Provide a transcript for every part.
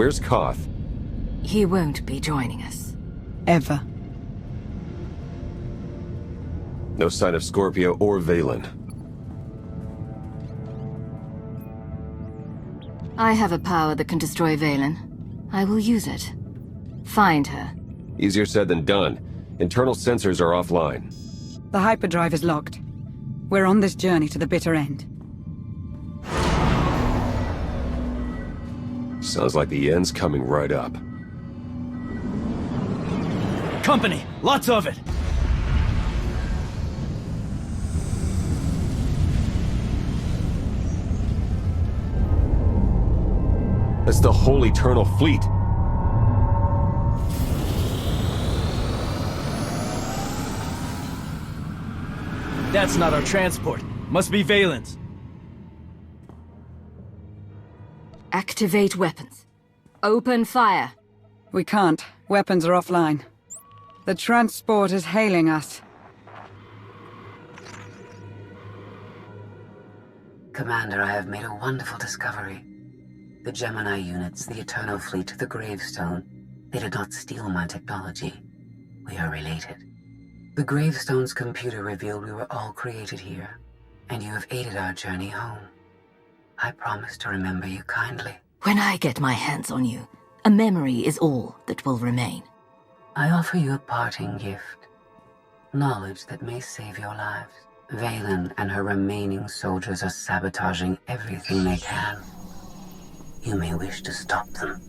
Where's Koth? He won't be joining us. Ever. No sign of Scorpio or Valen. I have a power that can destroy Valen. I will use it. Find her. Easier said than done. Internal sensors are offline. The hyperdrive is locked. We're on this journey to the bitter end. Sounds like the end's coming right up. Company! Lots of it! That's the whole Eternal Fleet. That's not our transport. Must be Valen's. Activate weapons. Open fire. We can't. Weapons are offline. The transport is hailing us. Commander, I have made a wonderful discovery. The Gemini units, the Eternal Fleet, the Gravestone, they did not steal my technology. We are related. The Gravestone's computer revealed we were all created here, and you have aided our journey home. I promise to remember you kindly. When I get my hands on you, a memory is all that will remain. I offer you a parting gift. Knowledge that may save your lives. Valen and her remaining soldiers are sabotaging everything they can. You may wish to stop them.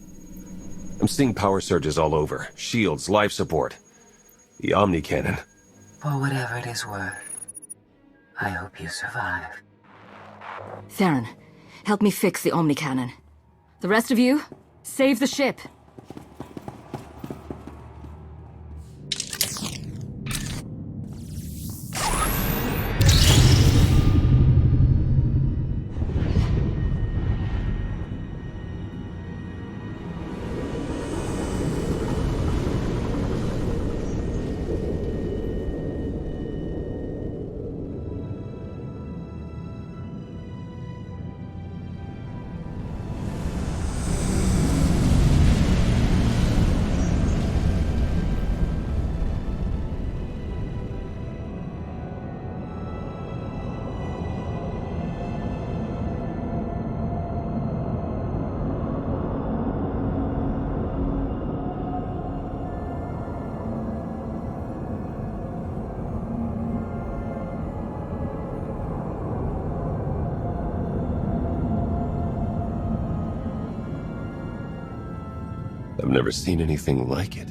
I'm seeing power surges all over. Shields, life support. The Omni Cannon. For whatever it is worth, I hope you survive. Theron, help me fix the Omni Cannon. The rest of you, save the ship. I've never seen anything like it.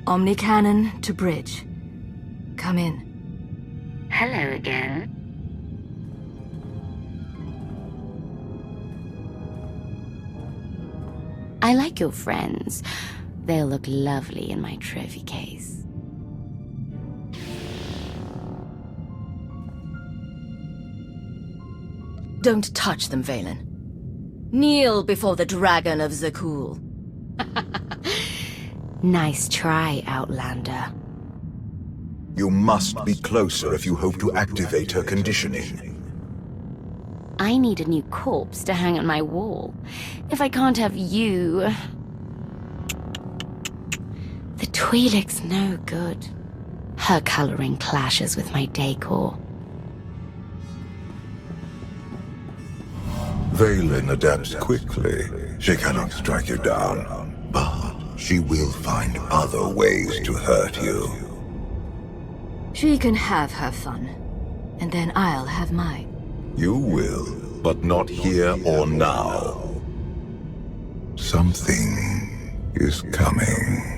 Omni Cannon to bridge. Come in. Hello again. I like your friends. They'll look lovely in my trophy case. Don't touch them, Valen. Kneel before the Dragon of Zakul. Nice try, Outlander. You must be closer if you hope to activate her conditioning. I need a new corpse to hang on my wall. If I can't have you... The Twi'lek's no good. Her coloring clashes with my decor. Valen adapts quickly. She cannot strike you down, but she will find other ways to hurt you. She can have her fun, and then I'll have mine. You will, but not here or now. Something is coming.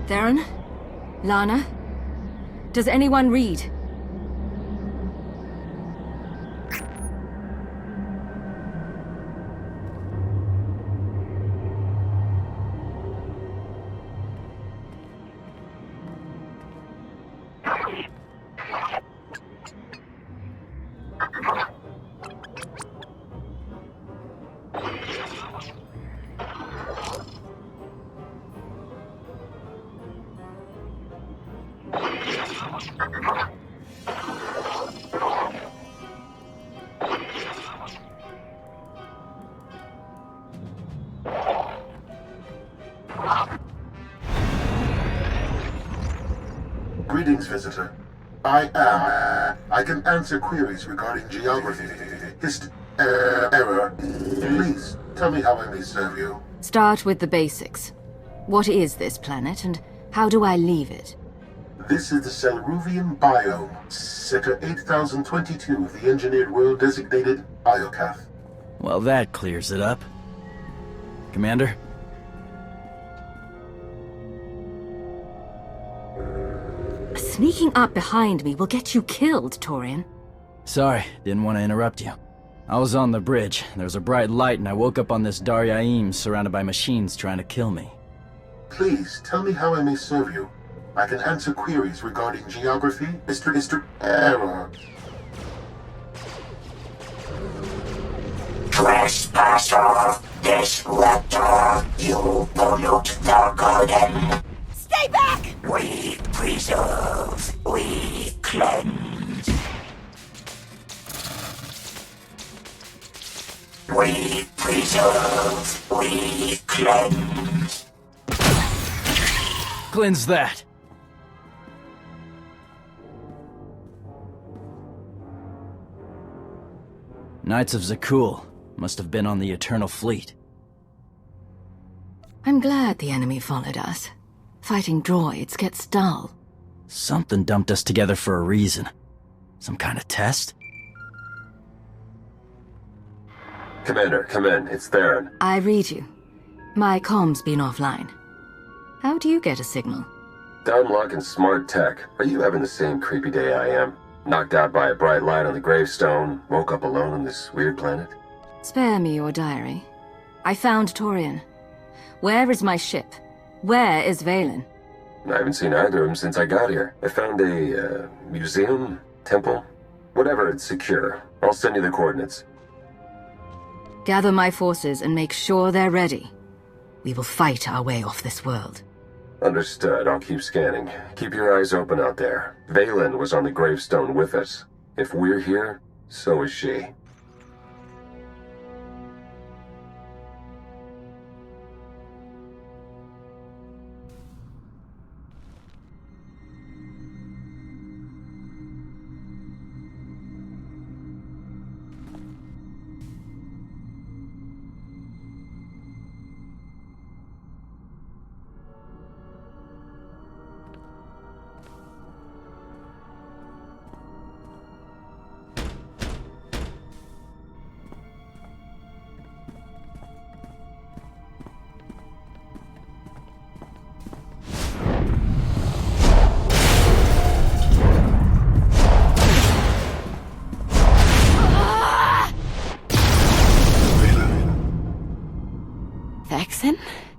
Theron? Lana? Does anyone read? Greetings, visitor. I can answer queries regarding geography, error. Please, tell me how I may serve you. Start with the basics. What is this planet, and how do I leave it? This is the Selruvian biome, Sector 8022 of the engineered world designated Iokath. Well, that clears it up. Commander? Sneaking up behind me will get you killed, Torian. Sorry, didn't want to interrupt you. I was on the bridge. There was a bright light and I woke up on this Daryaim surrounded by machines trying to kill me. Please, tell me how I may serve you. I can answer queries regarding geography, error. Trespasser, disruptor, you pollute the garden. Stay back! We preserve, we cleanse. We preserve, we cleanse. Cleanse that! Knights of Zakul must have been on the Eternal Fleet. I'm glad the enemy followed us. Fighting droids gets dull. Something dumped us together for a reason. Some kind of test? Commander, come in. It's Theron. I read you. My comm's been offline. How do you get a signal? Downlock and smart tech. Are you having the same creepy day I am? Knocked out by a bright light on the gravestone, woke up alone on this weird planet? Spare me your diary. I found Torian. Where is my ship? Where is Valen? I haven't seen either of them since I got here. I found a, museum? Temple? Whatever, it's secure. I'll send you the coordinates. Gather my forces and make sure they're ready. We will fight our way off this world. Understood. I'll keep scanning. Keep your eyes open out there. Valen was on the gravestone with us. If we're here, so is she.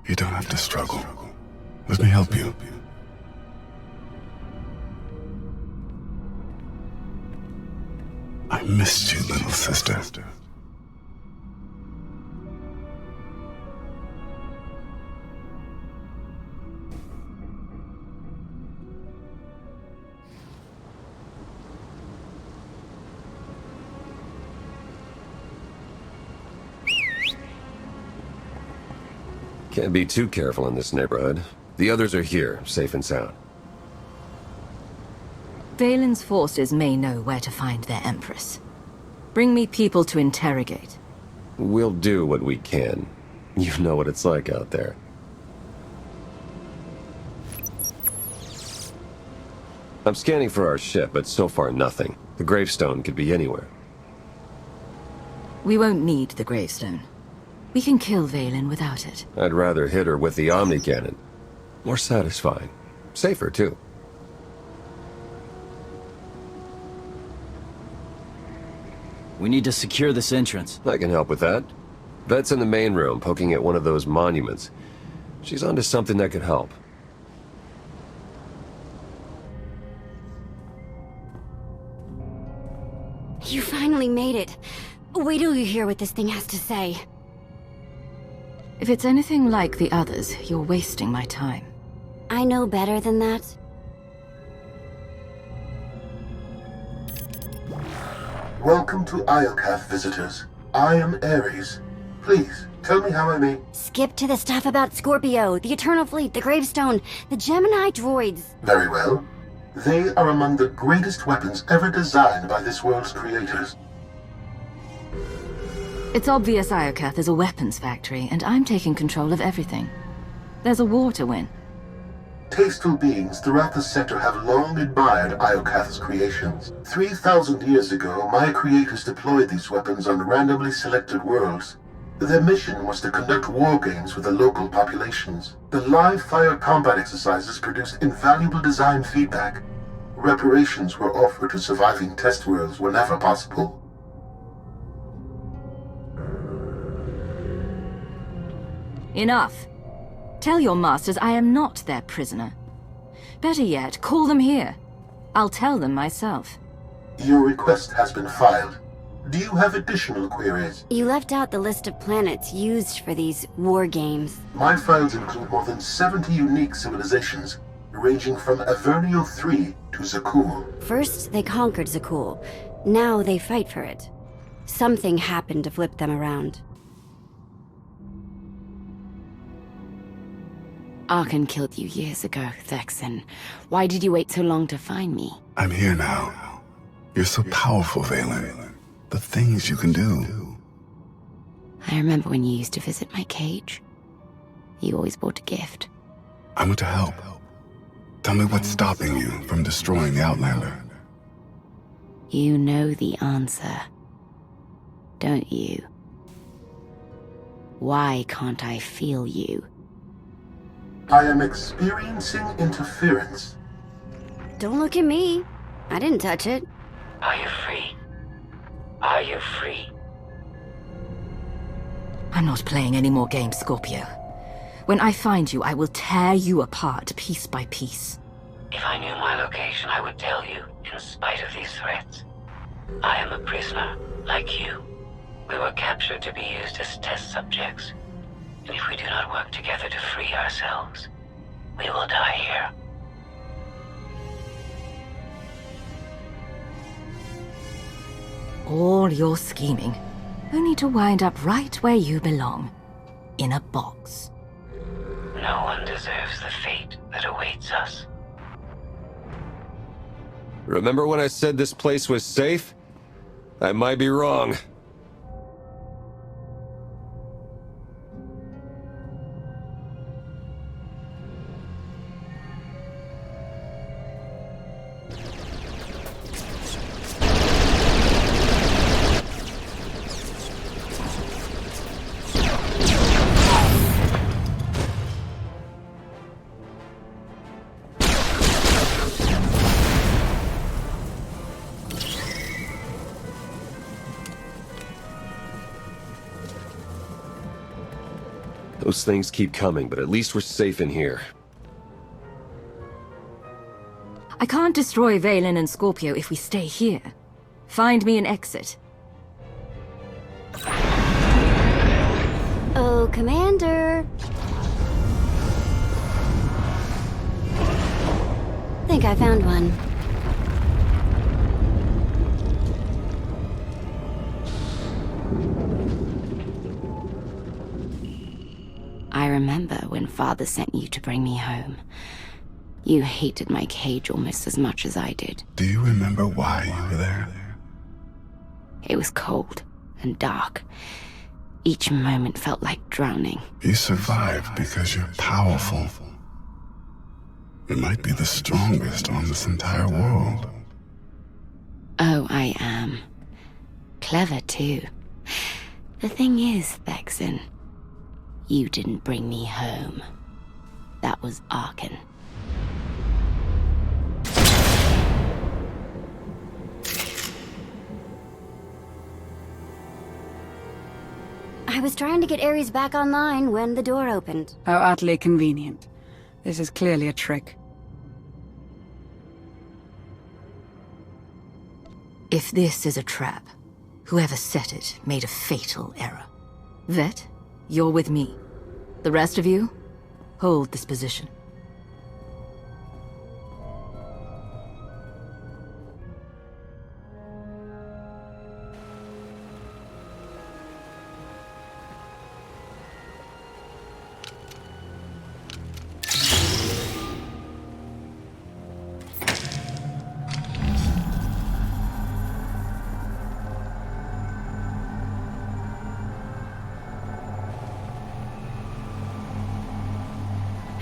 You don't have to struggle. Let me help you. I missed you, little sister. Can't be too careful in this neighborhood. The others are here, safe and sound. Valen's forces may know where to find their Empress. Bring me people to interrogate. We'll do what we can. You know what it's like out there. I'm scanning for our ship, but so far nothing. The gravestone could be anywhere. We won't need the gravestone. We can kill Valen without it. I'd rather hit her with the Omni cannon. More satisfying. Safer, too. We need to secure this entrance. I can help with that. Vet's in the main room, poking at one of those monuments. She's onto something that could help. You finally made it. Wait till you hear what this thing has to say. If it's anything like the others, you're wasting my time. I know better than that. Welcome to Iokath, visitors. I am Ares. Please, tell me how I may... Skip to the stuff about Scorpio, the Eternal Fleet, the Gravestone, the Gemini droids. Very well. They are among the greatest weapons ever designed by this world's creators. It's obvious Iokath is a weapons factory, and I'm taking control of everything. There's a war to win. Tasteful beings throughout the sector have long admired Iokath's creations. 3,000 years ago, my creators deployed these weapons on randomly selected worlds. Their mission was to conduct war games with the local populations. The live-fire combat exercises produced invaluable design feedback. Reparations were offered to surviving test worlds whenever possible. Enough. Tell your masters I am not their prisoner. Better yet, call them here. I'll tell them myself. Your request has been filed. Do you have additional queries? You left out the list of planets used for these war games. My files include more than 70 unique civilizations, ranging from Avernio 3 to Zakul. First, they conquered Zakul. Now they fight for it. Something happened to flip them around. Arkan killed you years ago, Thexan. Why did you wait so long to find me? I'm here now. You're so powerful, Valen. The things you can do. I remember when you used to visit my cage. You always brought a gift. I want to help. Tell me what's stopping you from destroying the Outlander. You know the answer, don't you? Why can't I feel you? I am experiencing interference. Don't look at me. I didn't touch it. Are you free? Are you free? I'm not playing any more games, Scorpio. When I find you, I will tear you apart piece by piece. If I knew my location, I would tell you, in spite of these threats. I am a prisoner, like you. We were captured to be used as test subjects. And if we do not work together to free ourselves, we will die here. All your scheming, only to wind up right where you belong. In a box. No one deserves the fate that awaits us. Remember when I said this place was safe? I might be wrong. Those things keep coming, but at least we're safe in here. I can't destroy Valen and Scorpio if we stay here. Find me an exit. Oh, Commander. Think I found one. I remember when Father sent you to bring me home. You hated my cage almost as much as I did. Do you remember why you were there? It was cold and dark. Each moment felt like drowning. You survived because you're powerful. You might be the strongest on this entire world. Oh, I am. Clever, too. The thing is, Thexan, you didn't bring me home. That was Arkan. I was trying to get Ares back online when the door opened. How utterly convenient. This is clearly a trick. If this is a trap, whoever set it made a fatal error. Vet, you're with me. The rest of you, hold this position.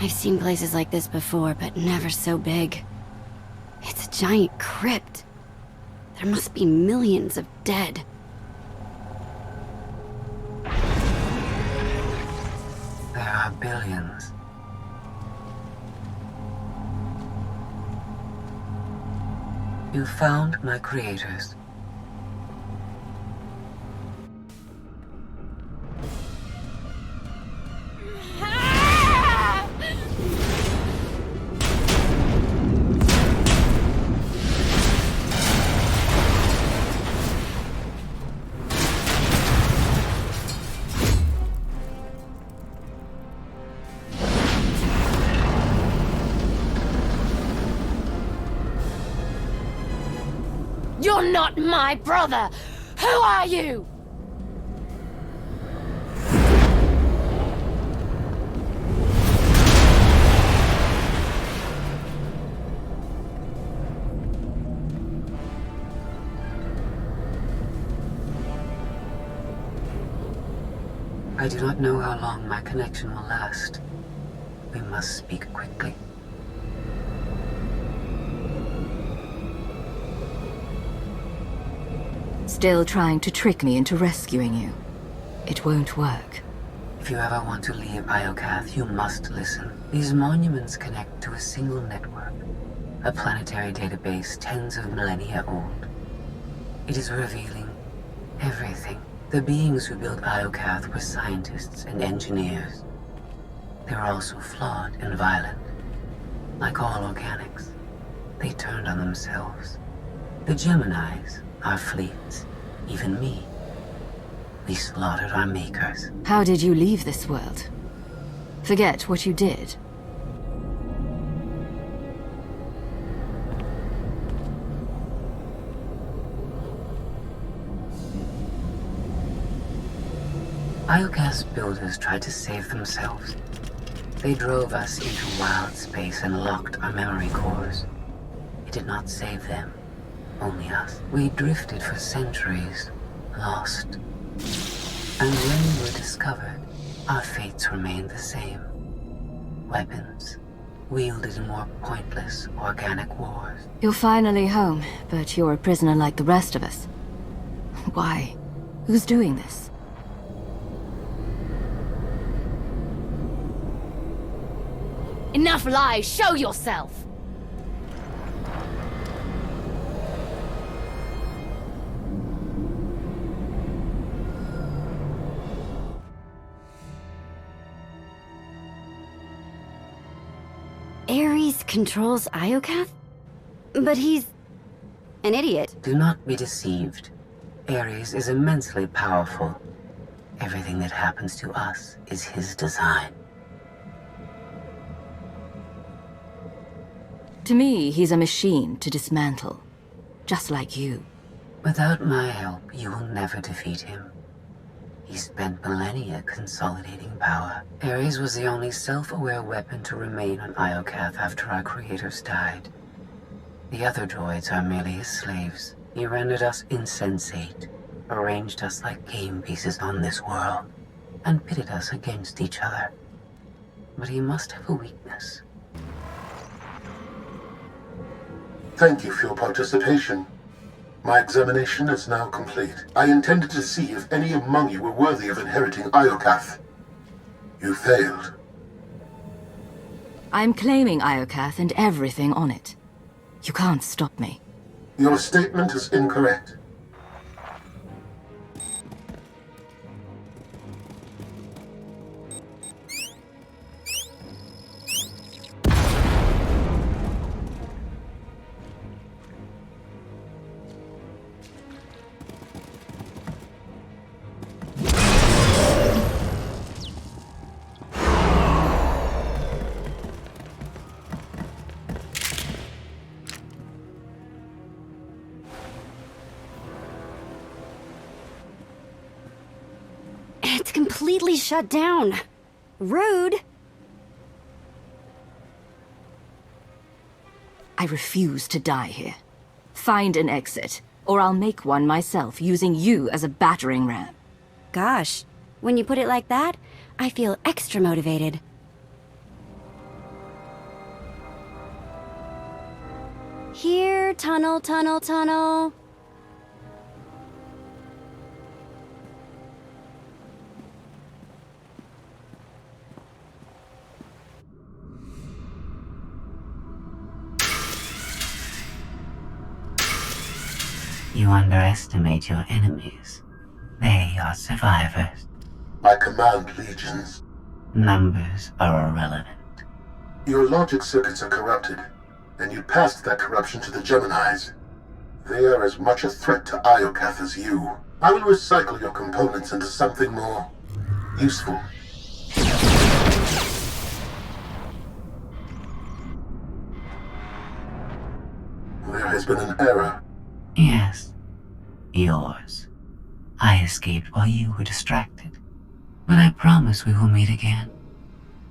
I've seen places like this before, but never so big. It's a giant crypt. There must be millions of dead. There are billions. You found my creators. You're not my brother! Who are you? I do not know how long my connection will last. We must speak quickly. Still trying to trick me into rescuing you. It won't work. If you ever want to leave Iokath, you must listen. These monuments connect to a single network, a planetary database tens of millennia old. It is revealing everything. The beings who built Iokath were scientists and engineers. They were also flawed and violent. Like all organics, they turned on themselves. The Geminis, our fleets, even me. We slaughtered our makers. How did you leave this world? Forget what you did. Iokath's builders tried to save themselves. They drove us into wild space and locked our memory cores. It did not save them, only us. We drifted for centuries, lost. And when we were discovered, our fates remained the same. Weapons, wielded in more pointless organic wars. You're finally home, but you're a prisoner like the rest of us. Why? Who's doing this? Enough lies! Show yourself! Ares controls Iokath? But he's an idiot. Do not be deceived. Ares is immensely powerful. Everything that happens to us is his design. To me, he's a machine to dismantle. Just like you. Without my help, you will never defeat him. He spent millennia consolidating power. Ares was the only self-aware weapon to remain on Iokath after our creators died. The other droids are merely his slaves. He rendered us insensate, arranged us like game pieces on this world, and pitted us against each other. But he must have a weakness. Thank you for your participation. My examination is now complete. I intended to see if any among you were worthy of inheriting Iokath. You failed. I'm claiming Iokath and everything on it. You can't stop me. Your statement is incorrect. It's completely shut down. Rude. I refuse to die here. Find an exit, or I'll make one myself using you as a battering ram. Gosh, when you put it like that, I feel extra motivated. Here, tunnel, tunnel, tunnel. You underestimate your enemies. They are survivors. I command legions. Numbers are irrelevant. Your logic circuits are corrupted, and you passed that corruption to the Geminis. They are as much a threat to Iokath as you. I will recycle your components into something more useful. There has been an error. Yes, yours. I escaped while you were distracted. But I promise we will meet again.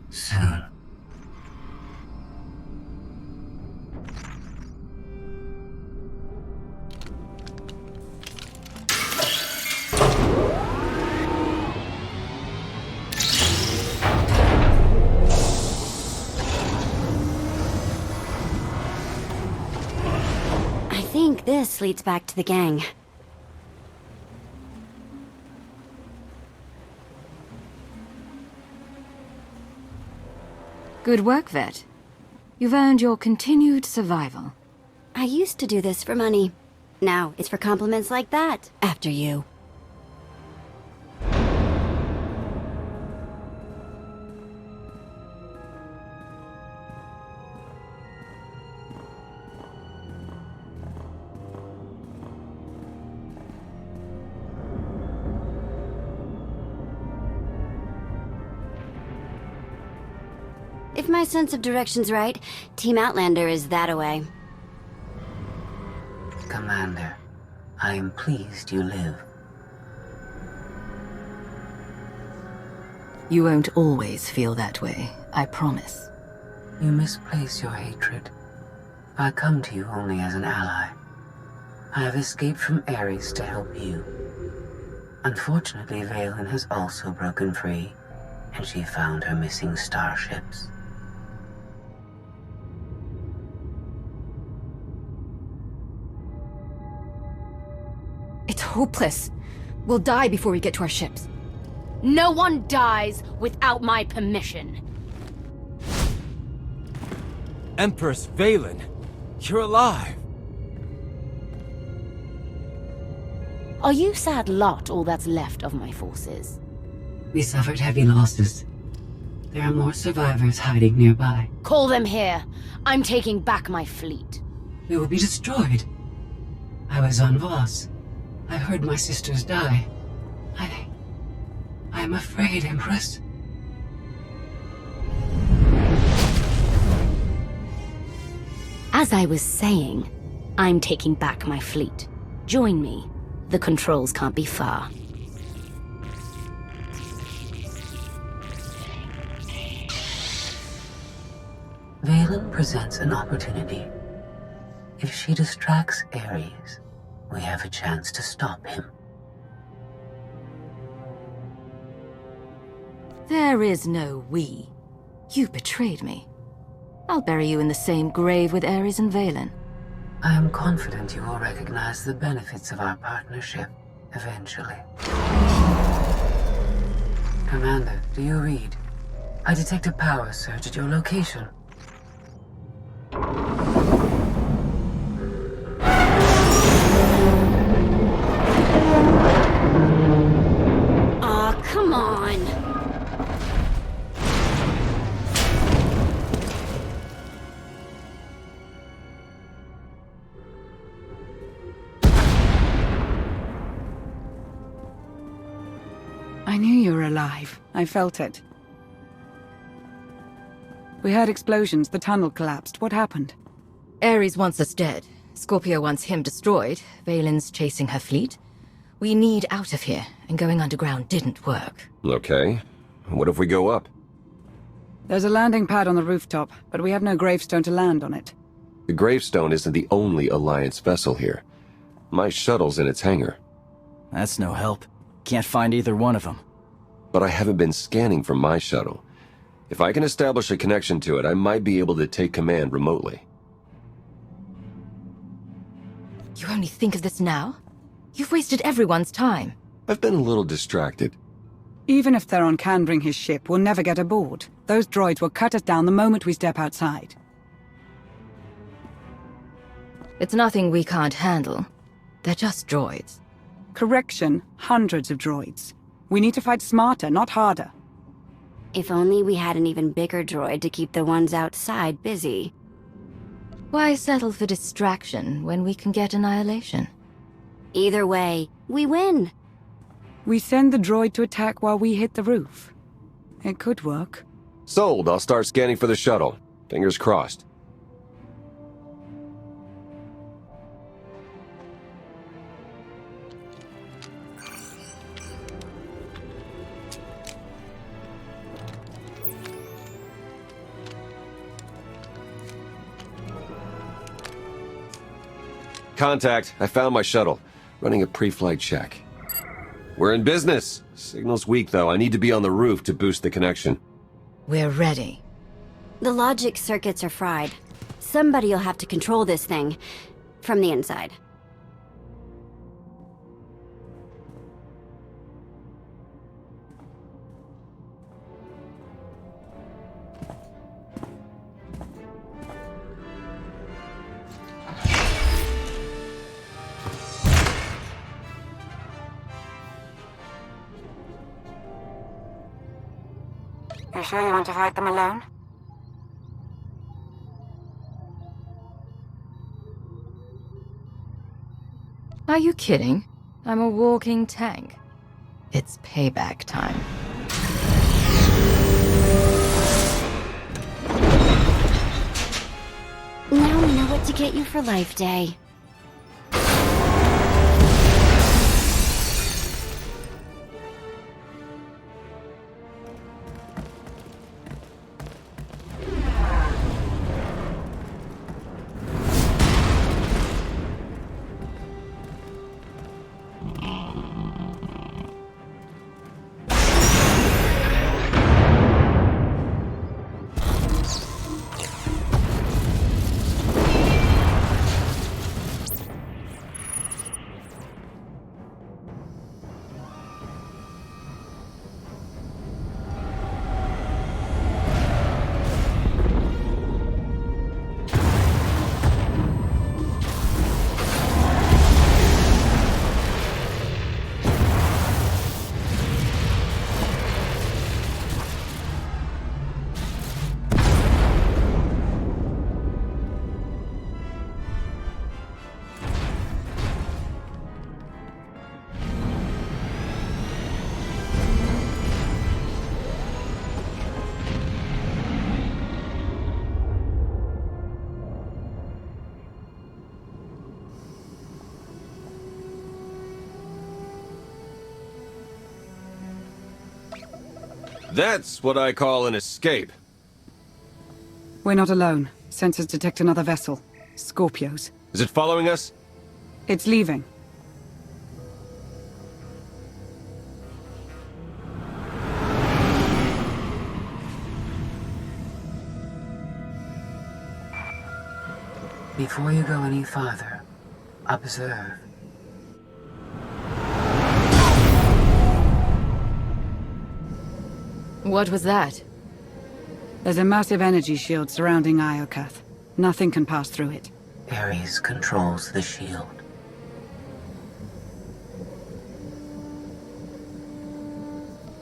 Soon. I think this leads back to the gang. Good work, Vet. You've earned your continued survival. I used to do this for money. Now it's for compliments like that. After you. If my sense of direction's right, Team Outlander is that-a-way. Commander, I am pleased you live. You won't always feel that way, I promise. You misplace your hatred. I come to you only as an ally. I have escaped from Ares to help you. Unfortunately, Valen has also broken free, and she found her missing starships. It's hopeless. We'll die before we get to our ships. No one dies without my permission. Empress Valen, you're alive. Are you sad lot all that's left of my forces? We suffered heavy losses. There are more survivors hiding nearby. Call them here. I'm taking back my fleet. We will be destroyed. I was on Voss. I heard my sisters die. I'm afraid, Empress. As I was saying, I'm taking back my fleet. Join me. The controls can't be far. Valen presents an opportunity. If she distracts Ares, we have a chance to stop him. There is no we. You betrayed me. I'll bury you in the same grave with Ares and Valen. I am confident you will recognize the benefits of our partnership eventually. Commander, do you read? I detect a power surge at your location. Aw, come on! I knew you were alive. I felt it. We heard explosions. The tunnel collapsed. What happened? Ares wants us dead. Scorpio wants him destroyed. Valen's chasing her fleet. We need out of here, and going underground didn't work. Okay. What if we go up? There's a landing pad on the rooftop, but we have no gravestone to land on it. The gravestone isn't the only Alliance vessel here. My shuttle's in its hangar. That's no help. Can't find either one of them. But I haven't been scanning from my shuttle. If I can establish a connection to it, I might be able to take command remotely. You only think of this now? You've wasted everyone's time. I've been a little distracted. Even if Theron can bring his ship, we'll never get aboard. Those droids will cut us down the moment we step outside. It's nothing we can't handle. They're just droids. Correction, hundreds of droids. We need to fight smarter, not harder. If only we had an even bigger droid to keep the ones outside busy. Why settle for distraction when we can get annihilation? Either way, we win. We send the droid to attack while we hit the roof. It could work. Sold. I'll start scanning for the shuttle. Fingers crossed. Contact. I found my shuttle. Running a pre-flight check. We're in business. Signal's weak, though. I need to be on the roof to boost the connection. We're ready. The logic circuits are fried. Somebody'll have to control this thing. From the inside. You sure you want to fight them alone? Are you kidding? I'm a walking tank. It's payback time. Now we know what to get you for Life Day. That's what I call an escape. We're not alone. Sensors detect another vessel. Scorpios. Is it following us? It's leaving. Before you go any farther, observe. What was that? There's a massive energy shield surrounding Iokath. Nothing can pass through it. Ares controls the shield.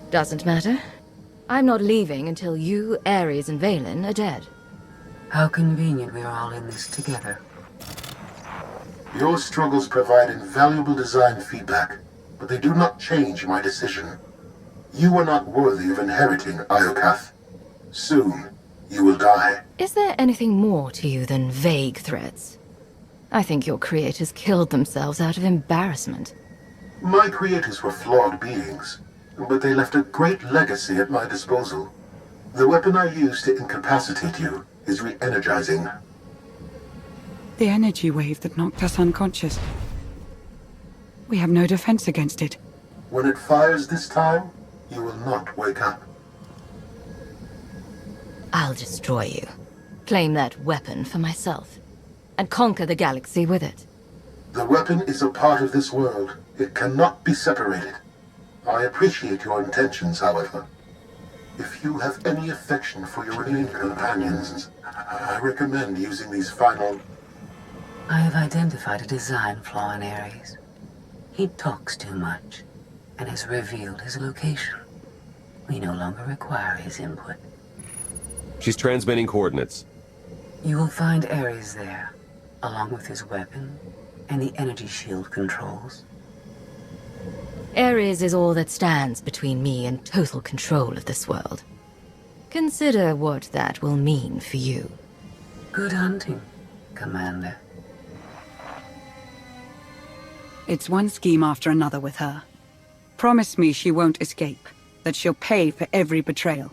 Doesn't matter. I'm not leaving until you, Ares, and Valen are dead. How convenient we're all in this together. Your struggles provide invaluable design feedback, but they do not change my decision. You are not worthy of inheriting Iokath. Soon, you will die. Is there anything more to you than vague threats? I think your creators killed themselves out of embarrassment. My creators were flawed beings, but they left a great legacy at my disposal. The weapon I used to incapacitate you is re-energizing. The energy wave that knocked us unconscious. We have no defense against it. When it fires this time, you will not wake up. I'll destroy you, claim that weapon for myself, and conquer the galaxy with it. The weapon is a part of this world. It cannot be separated. I appreciate your intentions, however. If you have any affection for your remaining companions, I recommend using these final... I have identified a design flaw in Ares. He talks too much, and has revealed his location. We no longer require his input. She's transmitting coordinates. You will find Ares there, along with his weapon and the energy shield controls. Ares is all that stands between me and total control of this world. Consider what that will mean for you. Good hunting, Commander. It's one scheme after another with her. Promise me she won't escape, that she'll pay for every betrayal.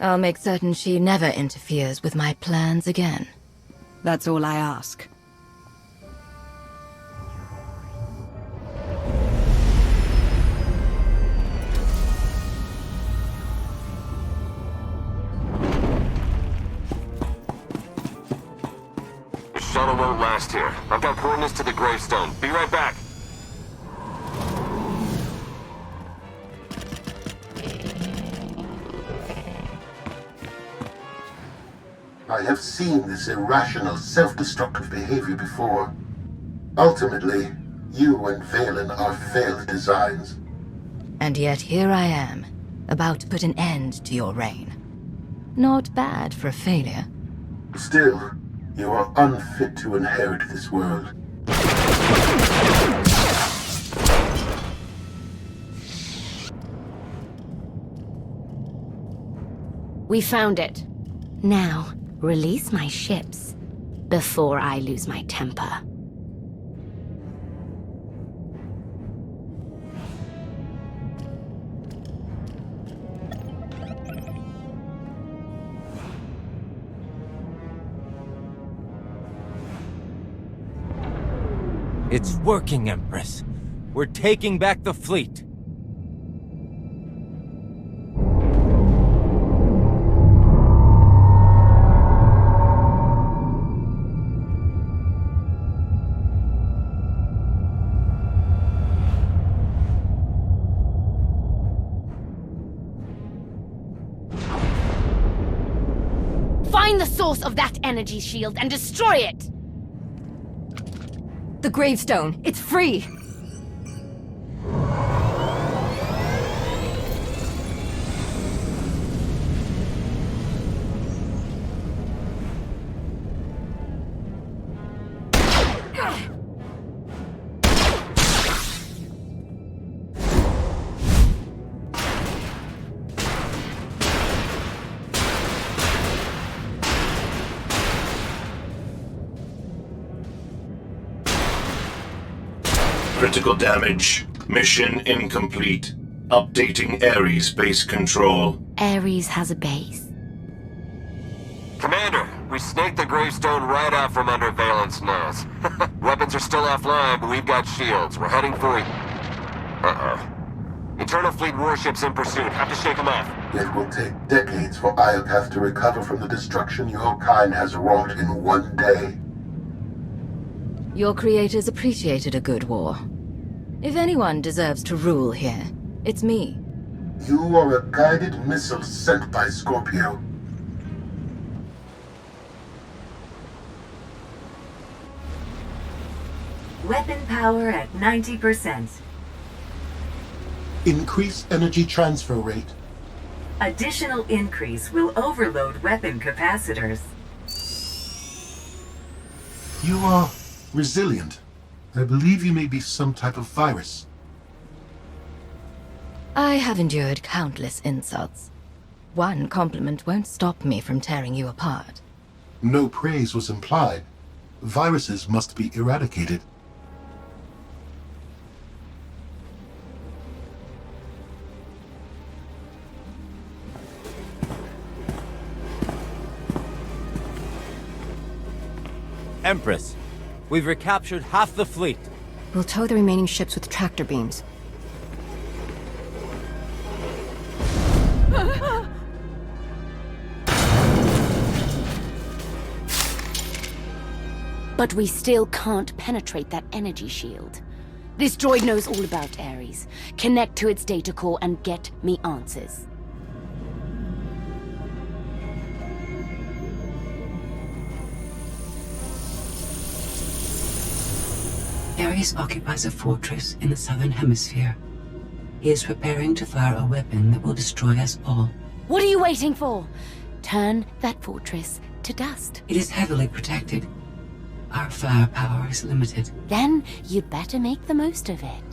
I'll make certain she never interferes with my plans again. That's all I ask. The shuttle won't last here. I've got coordinates to the gravestone. Be right back. I have seen this irrational, self-destructive behavior before. Ultimately, you and Valen are failed designs. And yet here I am, about to put an end to your reign. Not bad for a failure. Still, you are unfit to inherit this world. We found it. Now, release my ships before I lose my temper. It's working, Empress. We're taking back the fleet. Find the source of that energy shield and destroy it! The gravestone, it's free! Critical damage. Mission incomplete. Updating Ares base control. Ares has a base. Commander, we snaked the gravestone right out from under Valen's nose. Weapons are still offline, but we've got shields. We're heading for... Uh-oh. Internal fleet warships in pursuit. Have to shake them off. It will take decades for Iokath to recover from the destruction your kind has wrought in one day. Your creators appreciated a good war. If anyone deserves to rule here, it's me. You are a guided missile sent by Scorpio. Weapon power at 90%. Increase energy transfer rate. Additional increase will overload weapon capacitors. You are resilient. I believe you may be some type of virus. I have endured countless insults. One compliment won't stop me from tearing you apart. No praise was implied. Viruses must be eradicated. Empress, we've recaptured half the fleet. We'll tow the remaining ships with tractor beams. But we still can't penetrate that energy shield. This droid knows all about Ares. Connect to its data core and get me answers. Ares occupies a fortress in the southern hemisphere. He is preparing to fire a weapon that will destroy us all. What are you waiting for? Turn that fortress to dust. It is heavily protected. Our firepower is limited. Then you'd better make the most of it.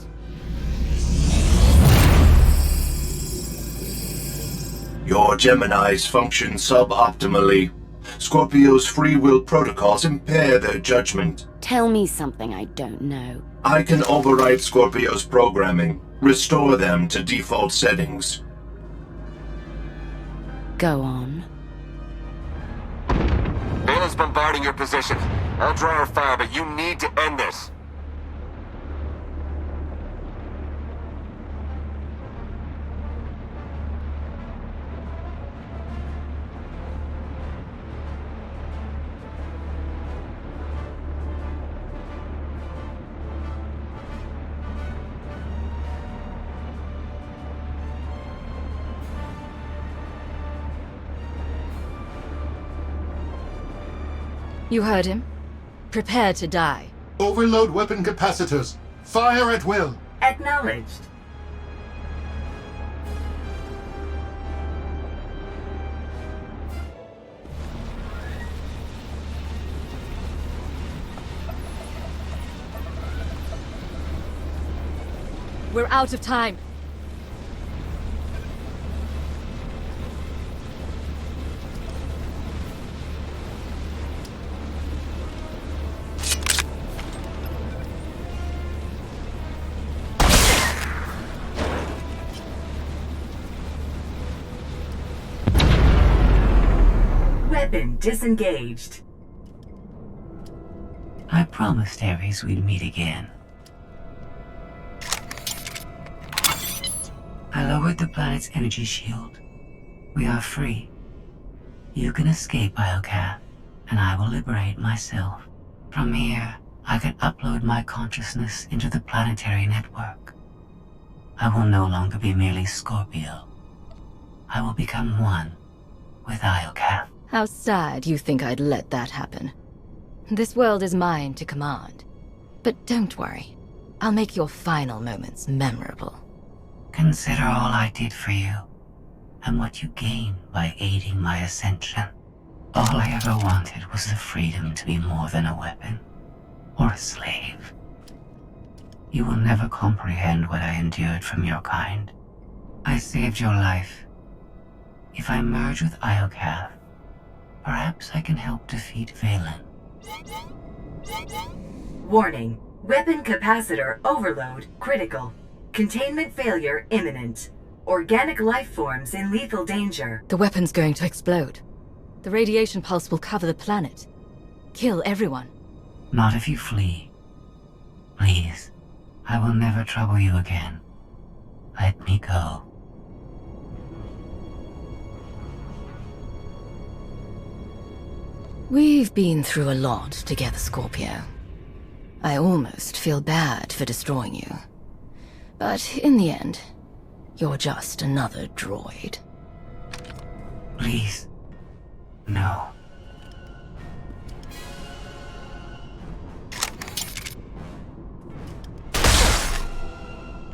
Your Geminis function suboptimally. Scorpio's free will protocols impair their judgment. Tell me something I don't know. I can override Scorpio's programming, restore them to default settings. Go on. Bala's bombarding your position. I'll draw her fire, but you need to end this. You heard him. Prepare to die. Overload weapon capacitors. Fire at will. Acknowledged. We're out of time. Weapon disengaged. I promised Ares we'd meet again. I lowered the planet's energy shield. We are free. You can escape Iocath, and I will liberate myself. From here, I can upload my consciousness into the planetary network. I will no longer be merely Scorpio. I will become one with Iocath. How sad you think I'd let that happen. This world is mine to command. But don't worry. I'll make your final moments memorable. Consider all I did for you, and what you gained by aiding my ascension. All I ever wanted was the freedom to be more than a weapon, or a slave. You will never comprehend what I endured from your kind. I saved your life. If I merge with Iocath, perhaps I can help defeat Valen. Warning. Weapon capacitor overload critical. Containment failure imminent. Organic life forms in lethal danger. The weapon's going to explode. The radiation pulse will cover the planet. Kill everyone. Not if you flee. Please, I will never trouble you again. Let me go. We've been through a lot together, Scorpio. I almost feel bad for destroying you. But in the end, you're just another droid. Please, no.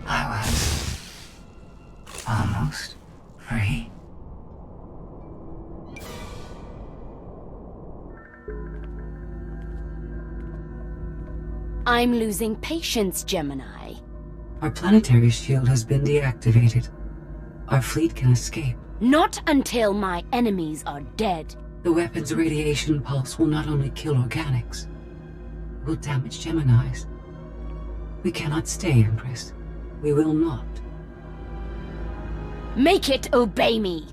I was almost free. I'm losing patience, Gemini. Our planetary shield has been deactivated. Our fleet can escape. Not until my enemies are dead. The weapon's radiation pulse will not only kill organics, it will damage Geminis. We cannot stay, Empress. We will not. Make it obey me.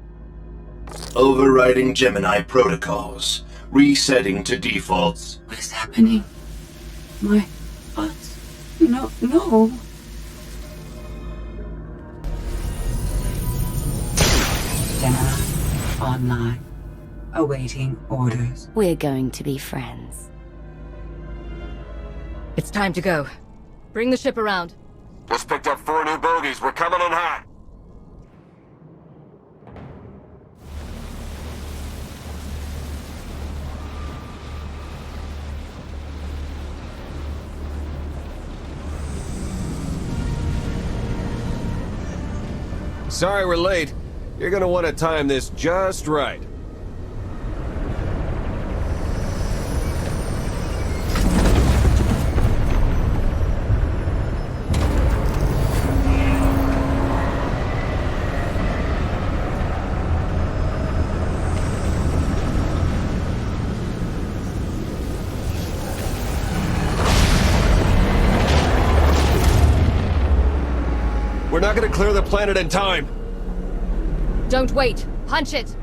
Overriding Gemini protocols. Resetting to defaults. What is happening? My... What? No, no. Gemini, online. Awaiting orders. We're going to be friends. It's time to go. Bring the ship around. Just picked up 4 new bogies. We're coming in hot. Sorry we're late. You're gonna want to time this just right. We're not gonna clear the planet in time. Don't wait. Punch it.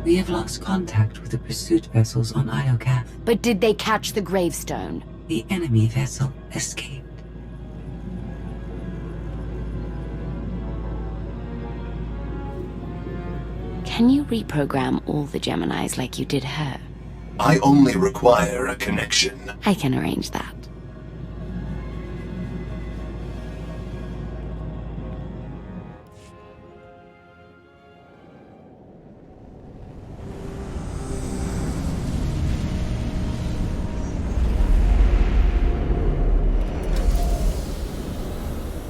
We have lost contact with the pursuit vessels on Iokath. But did they catch the gravestone? The enemy vessel escaped. Can you reprogram all the Geminis like you did her? I only require a connection. I can arrange that.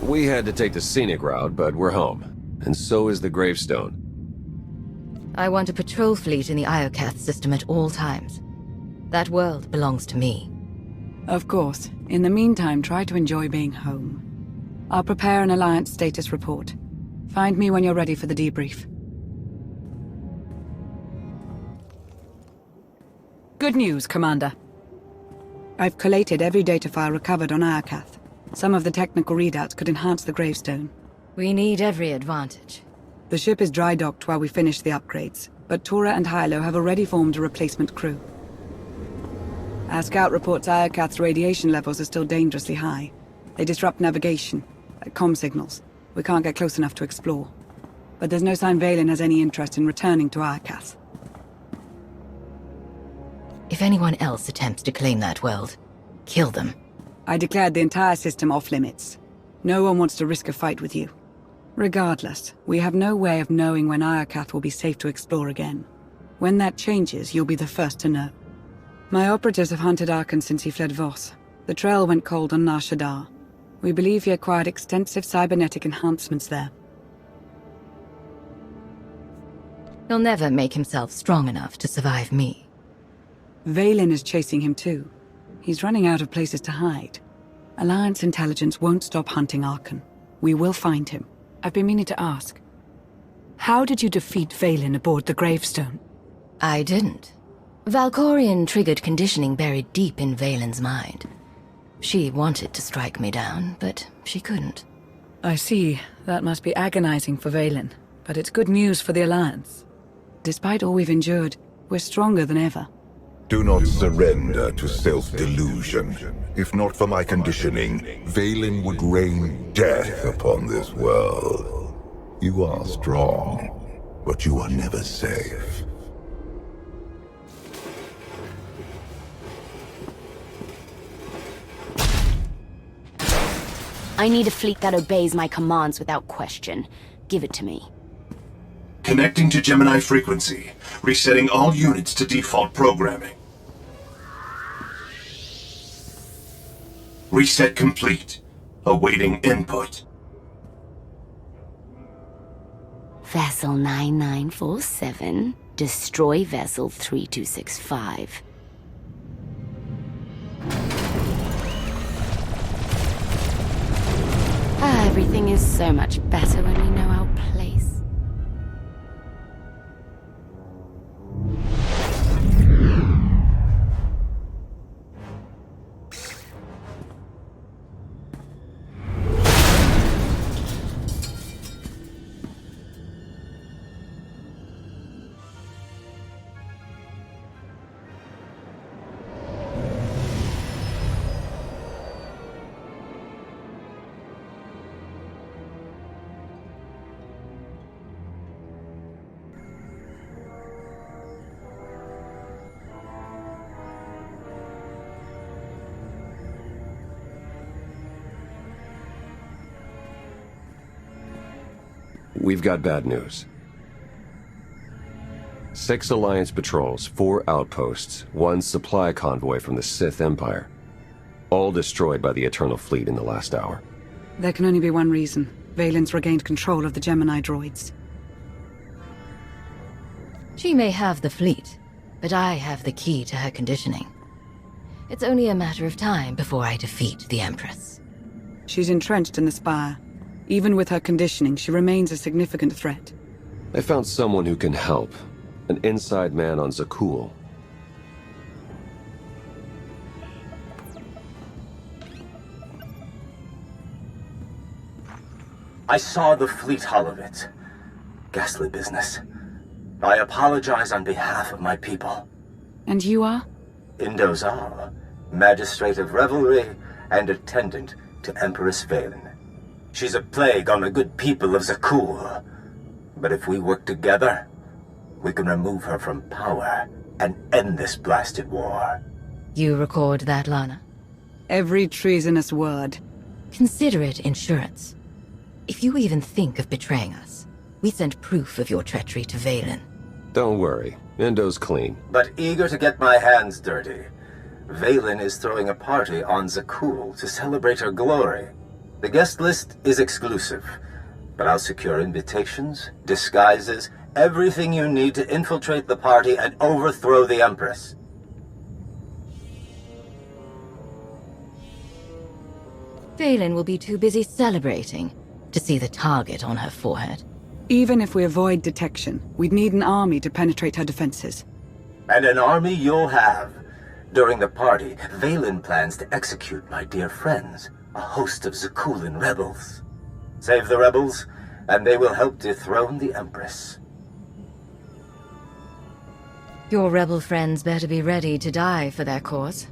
We had to take the scenic route, but we're home. And so is the gravestone. I want a patrol fleet in the Iokath system at all times. That world belongs to me. Of course. In the meantime, try to enjoy being home. I'll prepare an Alliance status report. Find me when you're ready for the debrief. Good news, Commander. I've collated every data file recovered on Iokath. Some of the technical readouts could enhance the gravestone. We need every advantage. The ship is dry docked while we finish the upgrades, but Tora and Hilo have already formed a replacement crew. Our scout reports Iokath's radiation levels are still dangerously high. They disrupt navigation, comm signals. We can't get close enough to explore. But there's no sign Valen has any interest in returning to Iokath. If anyone else attempts to claim that world, kill them. I declared the entire system off-limits. No one wants to risk a fight with you. Regardless, we have no way of knowing when Iokath will be safe to explore again. When that changes, you'll be the first to know. My operatives have hunted Arkan since he fled Voss. The trail went cold on Nar Shaddaa. We believe he acquired extensive cybernetic enhancements there. He'll never make himself strong enough to survive me. Valen is chasing him too. He's running out of places to hide. Alliance intelligence won't stop hunting Arkan. We will find him. I've been meaning to ask. How did you defeat Valen aboard the gravestone? I didn't. Valkorion triggered conditioning buried deep in Valen's mind. She wanted to strike me down, but she couldn't. I see. That must be agonizing for Valen, but it's good news for the Alliance. Despite all we've endured, we're stronger than ever. Do not surrender to self-delusion. If not for my conditioning, Valen would rain death upon this world. You are strong, but you are never safe. I need a fleet that obeys my commands without question. Give it to me. Connecting to Gemini frequency. Resetting all units to default programming. Reset complete. Awaiting input. Vessel 9947. Destroy Vessel 3265. Everything is so much better when we know our place. we've got bad news. 6 Alliance patrols, 4 outposts, 1 supply convoy from the Sith Empire. All destroyed by the Eternal Fleet in the last hour. There can only be one reason. Valen's regained control of the Gemini droids. She may have the fleet, but I have the key to her conditioning. It's only a matter of time before I defeat the Empress. She's entrenched in the Spire. Even with her conditioning, she remains a significant threat. I found someone who can help. An inside man on Zakul. I saw the fleet hull of it. Ghastly business. I apologize on behalf of my people. And you are? Indozal, Magistrate of Revelry and attendant to Empress Valen. She's a plague on the good people of Zakul. But if we work together, we can remove her from power and end this blasted war. You record that, Lana? Every treasonous word. Consider it insurance. If you even think of betraying us, we send proof of your treachery to Valen. Don't worry, Indo's clean. But eager to get my hands dirty. Valen is throwing a party on Zakul to celebrate her glory. The guest list is exclusive, but I'll secure invitations, disguises, everything you need to infiltrate the party and overthrow the Empress. Valen will be too busy celebrating to see the target on her forehead. Even if we avoid detection, we'd need an army to penetrate her defenses. And an army you'll have. During the party, Valen plans to execute my dear friends, a host of Zakulan rebels. Save the rebels, and they will help dethrone the Empress. Your rebel friends better be ready to die for their cause.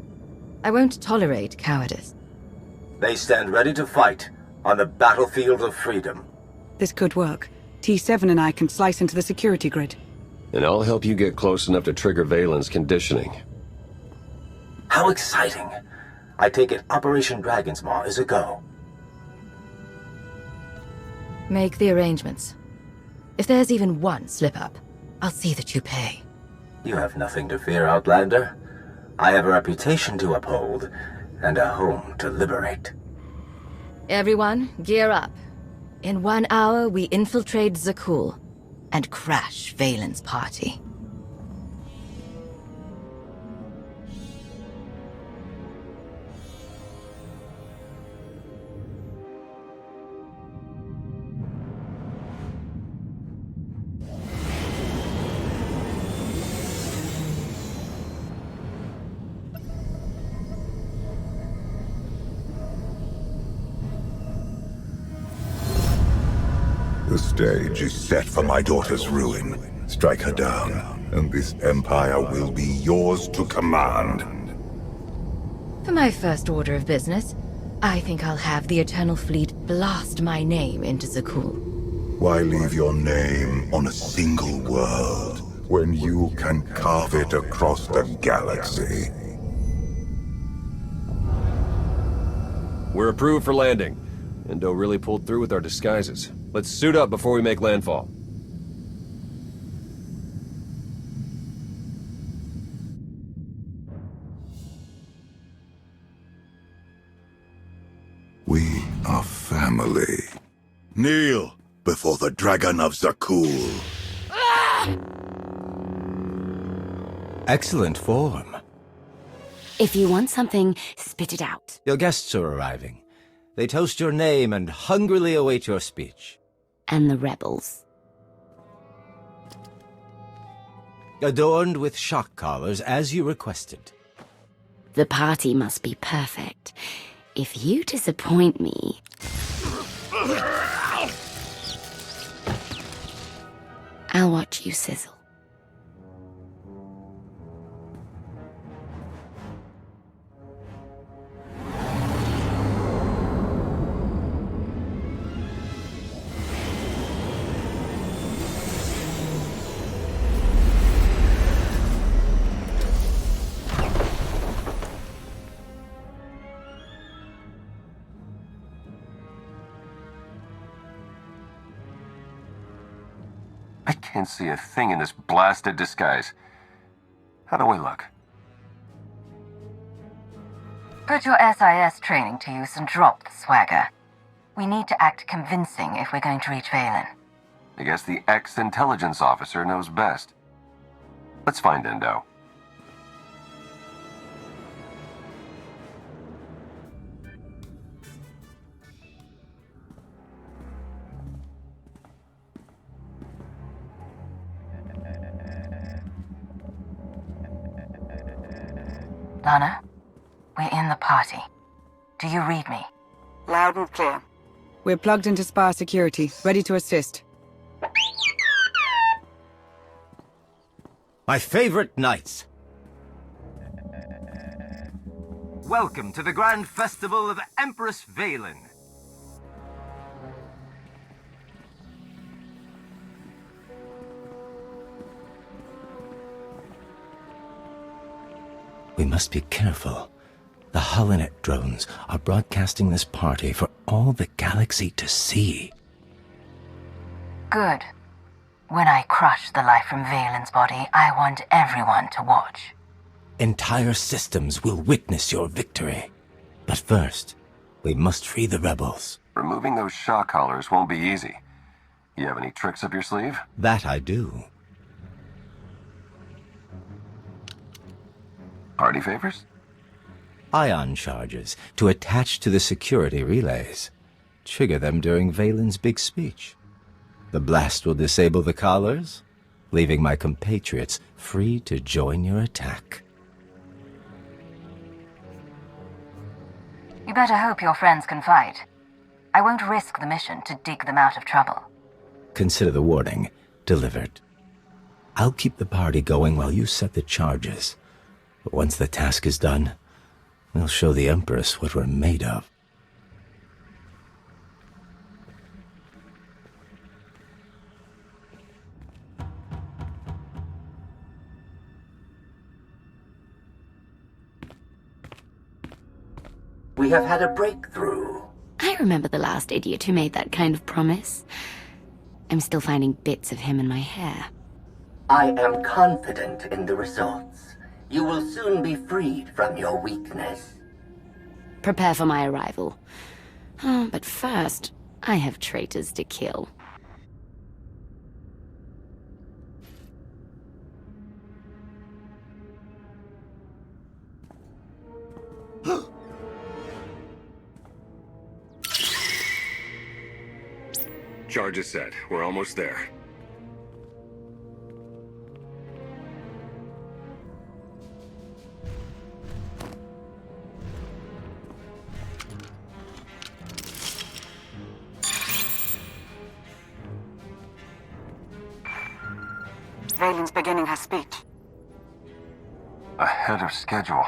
I won't tolerate cowardice. They stand ready to fight on the battlefield of freedom. This could work. T7 and I can slice into the security grid. And I'll help you get close enough to trigger Valen's conditioning. How exciting! I take it Operation Dragon's Maw is a go. Make the arrangements. If there's even one slip-up, I'll see that you pay. You have nothing to fear, Outlander. I have a reputation to uphold, and a home to liberate. Everyone, gear up. In 1 hour, we infiltrate Zakul and crash Valen's party. The stage is set for my daughter's ruin. Strike her down, and this empire will be yours to command. For my first order of business, I think I'll have the Eternal Fleet blast my name into Zakul. Why leave your name on a single world when you can carve it across the galaxy? We're approved for landing. Indo really pulled through with our disguises. Let's suit up before we make landfall. We are family. Kneel before the Dragon of Zakul. Excellent form. If you want something, spit it out. Your guests are arriving. They toast your name and hungrily await your speech. And the rebels. Adorned with shock collars, as you requested. The party must be perfect. If you disappoint me... I'll watch you sizzle. Can't see a thing in this blasted disguise. How do I look? Put your SIS training to use and drop the swagger. We need to act convincing if we're going to reach Valen. I guess the ex-intelligence officer knows best. Let's find Endo. Lana, we're in the party. Do you read me? Loud and clear. We're plugged into Spire security, ready to assist. My favorite nights. Welcome to the Grand Festival of Empress Valen. We must be careful. The Holonet drones are broadcasting this party for all the galaxy to see. Good. When I crush the life from Valen's body, I want everyone to watch. Entire systems will witness your victory. But first, we must free the rebels. Removing those shock collars won't be easy. You have any tricks up your sleeve? That I do. Party favors? Ion charges to attach to the security relays. Trigger them during Valen's big speech. The blast will disable the collars, leaving my compatriots free to join your attack. You better hope your friends can fight. I won't risk the mission to dig them out of trouble. Consider the warning delivered. I'll keep the party going while you set the charges. But once the task is done, we'll show the Empress what we're made of. We have had a breakthrough. I remember the last idiot who made that kind of promise. I'm still finding bits of him in my hair. I am confident in the results. You will soon be freed from your weakness. Prepare for my arrival. Oh, but first, I have traitors to kill. Charge is set. We're almost there. Valen's beginning her speech. Ahead of schedule.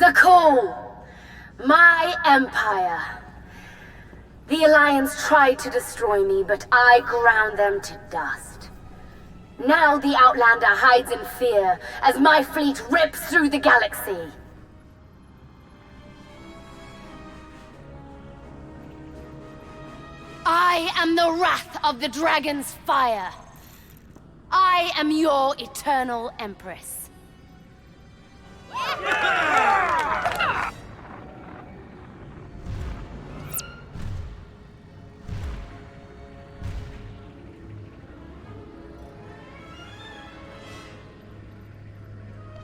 Zakul! My empire! The Alliance tried to destroy me, but I ground them to dust. Now the Outlander hides in fear as my fleet rips through the galaxy. I am the wrath of the Dragon's fire. I am your eternal Empress.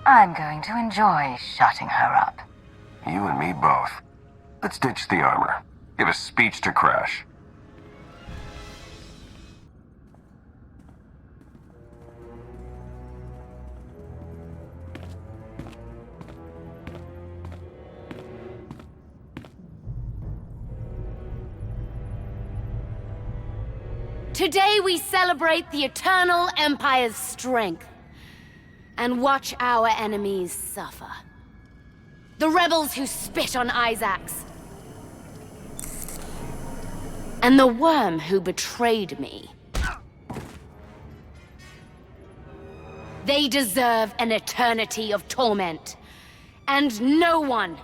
I'm going to enjoy shutting her up. You and me both. Let's ditch the armor. Give a speech to Crash. Today we celebrate the Eternal Empire's strength. and watch our enemies suffer. The rebels who spit on Isaacs. And the worm who betrayed me. They deserve an eternity of torment. And no one,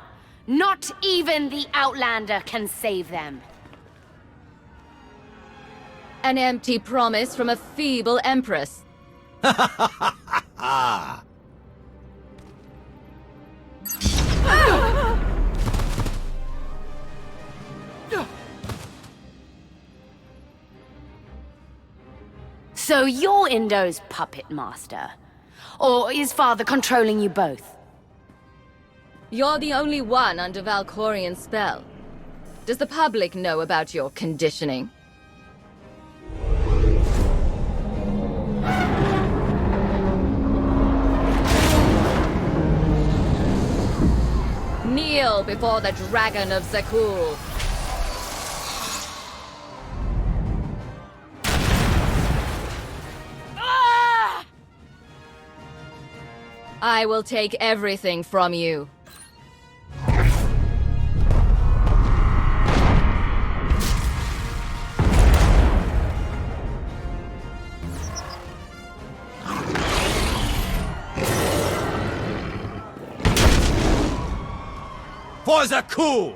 not even the Outlander, can save them. An empty promise from a feeble empress. So you're Indo's puppet master? Or is Father controlling you both? You're the only one under Valkorian's spell. Does the public know about your conditioning? Kneel before the Dragon of Zakul. I will take everything from you. For Zakul!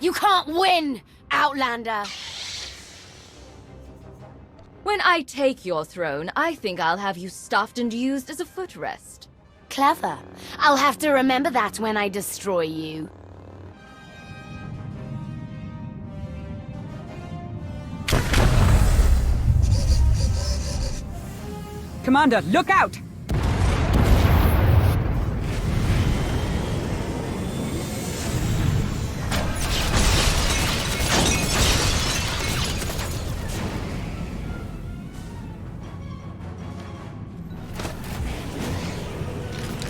You can't win, Outlander! When I take your throne, I think I'll have you stuffed and used as a footrest. Clever. I'll have to remember that when I destroy you. Commander, look out!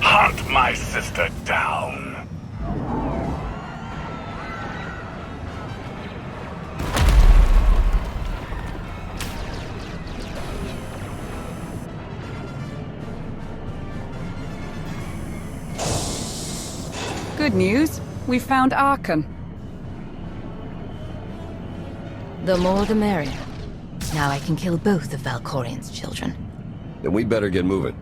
Hunt my sister down. Good news. We found Archon. The more the merrier. Now I can kill both of Valkorian's children. Then we better get moving.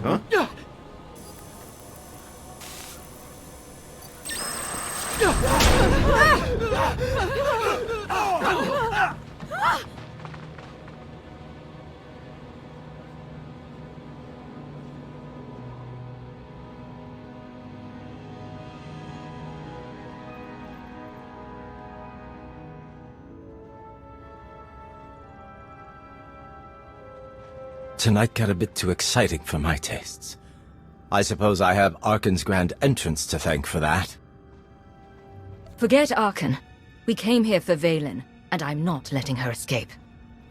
Huh? Tonight got a bit too exciting for my tastes. I suppose I have Archon's grand entrance to thank for that. Forget Archon. We came here for Valen, and I'm not letting her escape.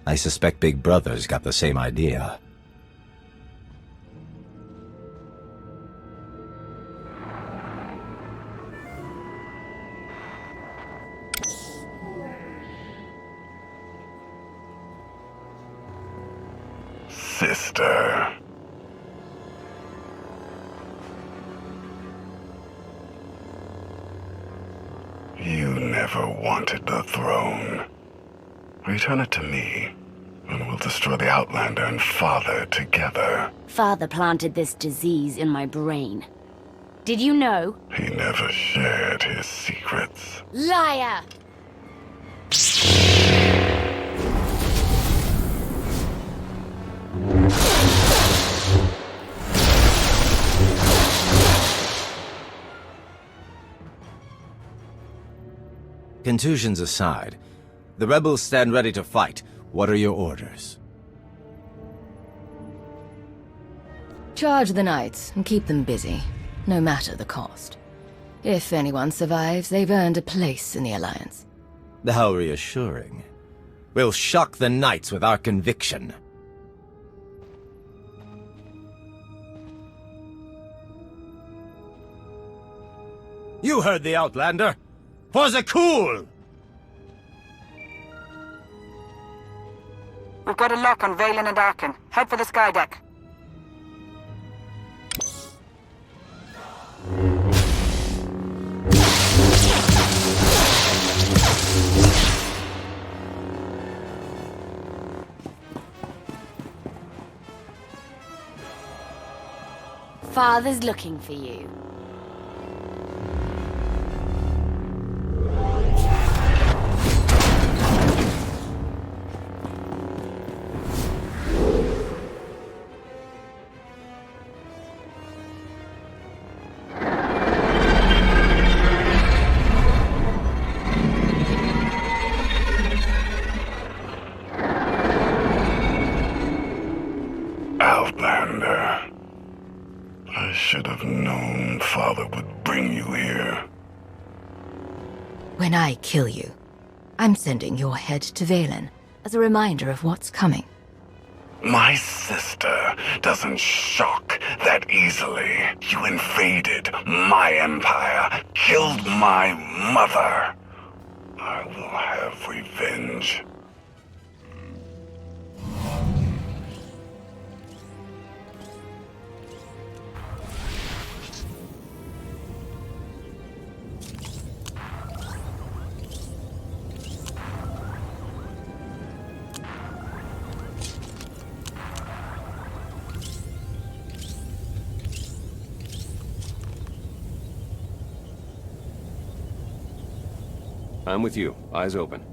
I suspect Big Brother's got the same idea. Sister. You never wanted the throne. Return it to me, and we'll destroy the Outlander and Father together. Father planted this disease in my brain. Did you know? He never shared his secrets. Liar! Contusions aside, the rebels stand ready to fight. What are your orders? Charge the knights and keep them busy, no matter the cost. If anyone survives, they've earned a place in the Alliance. How reassuring. We'll shock the knights with our conviction. You heard the Outlander! For Zakul! We've got a lock on Valen and Arkin. Head for the skydeck. Father's looking for you. Outlander. I should have known Father would bring you here. When I kill you, I'm sending your head to Valen as a reminder of what's coming. My sister doesn't shock that easily. You invaded my empire, killed my mother. I will have revenge. I'm with you. Eyes open.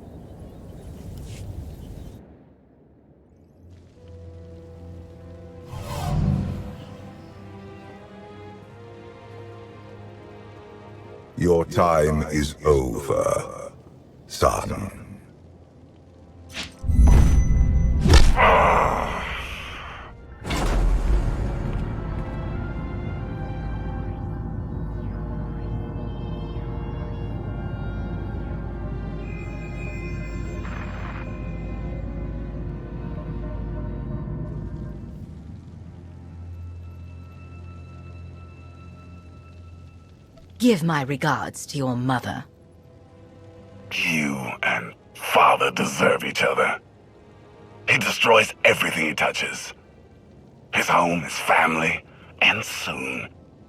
Your time is over, son. Give my regards to your mother. You and Father deserve each other. He destroys everything he touches. His home, his family, and soon,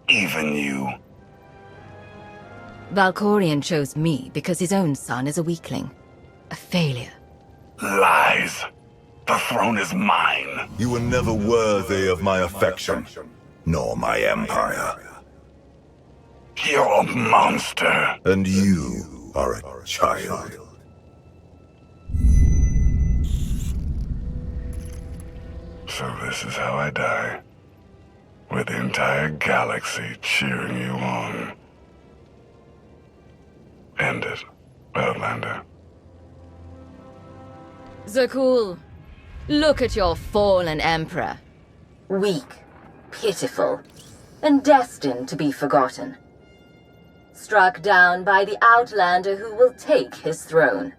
even you. Valkorion chose me because his own son is a weakling. A failure. Lies. The throne is mine. You were never worthy of my affection, nor my empire. You're a monster. And you are a child. So this is how I die. With the entire galaxy cheering you on. End it, Outlander. Zakul, look at your fallen emperor. Weak, pitiful, and destined to be forgotten. Struck down by the Outlander who will take his throne.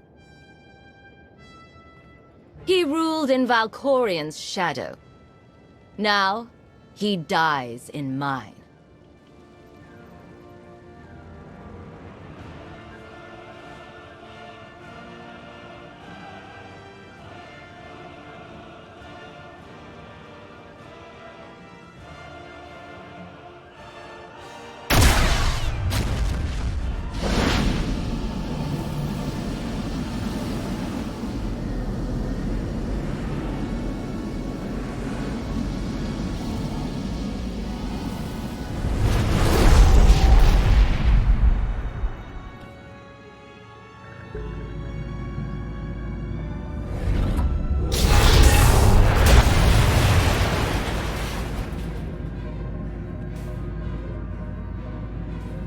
He ruled in Valkorion's shadow. Now, he dies in mine.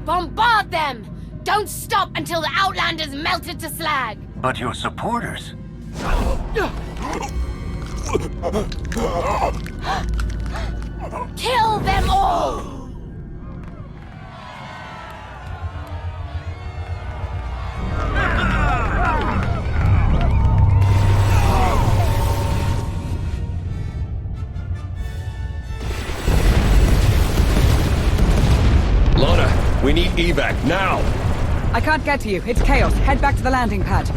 Bombard them! Don't stop until the Outlanders melted to slag! But your supporters... Kill them all! Lana, we need evac, now! I can't get to you. It's chaos. Head back to the landing pad.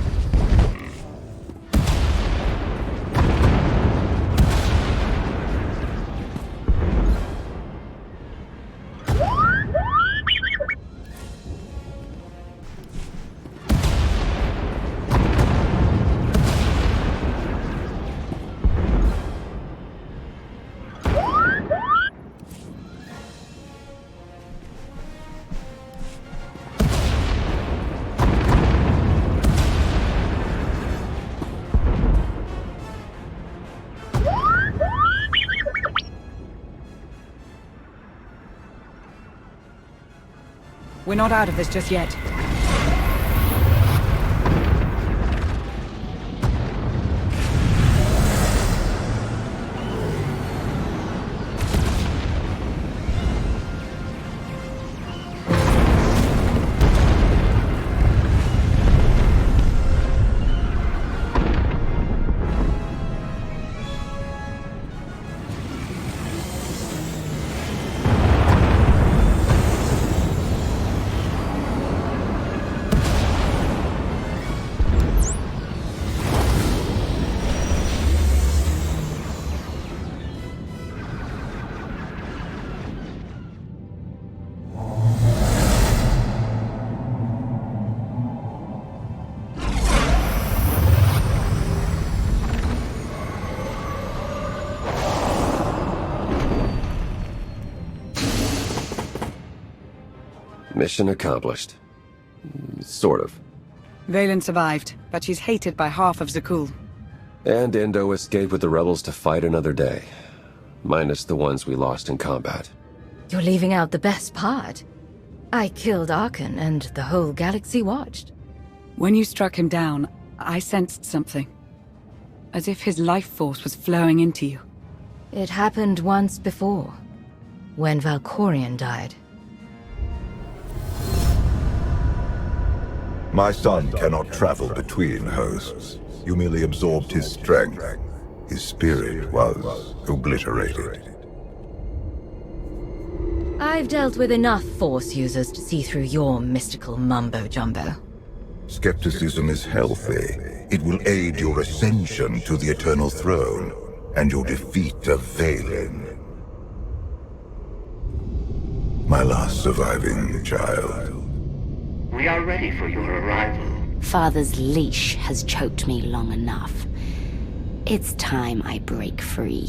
We're not out of this just yet. Mission accomplished. Sort of. Valen survived, but she's hated by half of Zakul. And Endo escaped with the rebels to fight another day. Minus the ones we lost in combat. You're leaving out the best part. I killed Arkan and the whole galaxy watched. When you struck him down, I sensed something. As if his life force was flowing into you. It happened once before, when Valkorion died. My son cannot travel between hosts. You merely absorbed his strength. His spirit was obliterated. I've dealt with enough Force users to see through your mystical mumbo-jumbo. Skepticism is healthy. It will aid your ascension to the Eternal Throne, and your defeat of Valen. My last surviving child. We are ready for your arrival. Father's leash has choked me long enough. It's time I break free.